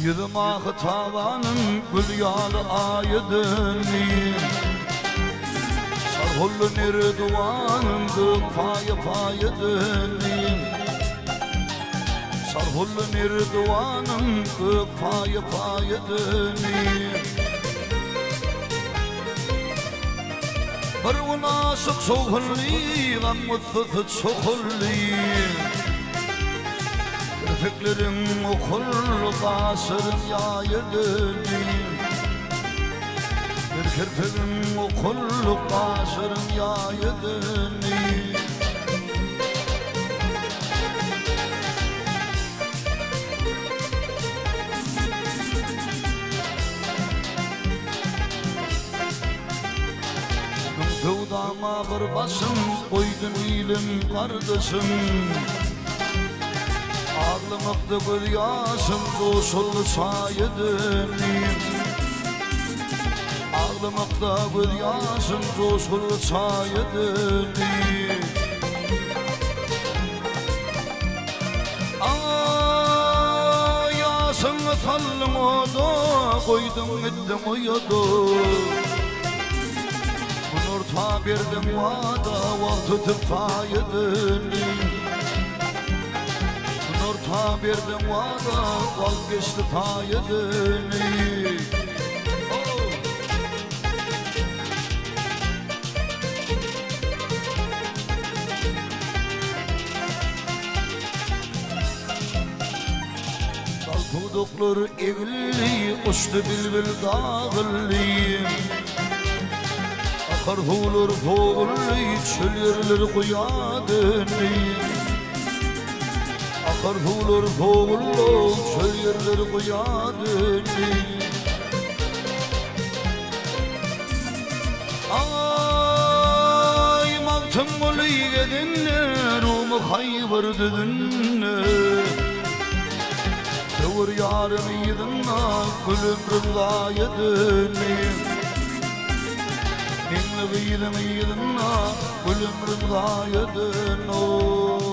Yüzüm ahı tavanın gül yağlı ayıdınıyım. Sarhullu nirduvanın payı payıdınıyım. Sarhullu nirduvanın payı payıdınıyım. Bir unasık soğullıyım, mutsuzut soğullıyım. Kirpiklerin okul kasırın yayıdınıyım. Bir kirpiğin okul kasırın yayıdınıyım. Sevdama bir basın koydun ilim kardeşim. Ağlamakta bir yasım dosul sayıdınıyım. Ağlamakta bir yasım dosul sayıdınıyım. Yasını tallım oda koydum ettim uyudu. Orta birdim vada vakti tıpayıdınıyım. Orta birdim vada vazgeçti payıdınıyım. Dal tuduklar evli uçtu bilbil dağıllıyım. Karhulur foğulli çöllerler kuyadınıyım. Karhulur foğulli çöllerler kuyadınıyım. Ay maktım ulu yedinne rumu hayvar düdünne. Sevur yarın yedinna gülüm rılayediniyim. Yedinna gülüm rılayedin o.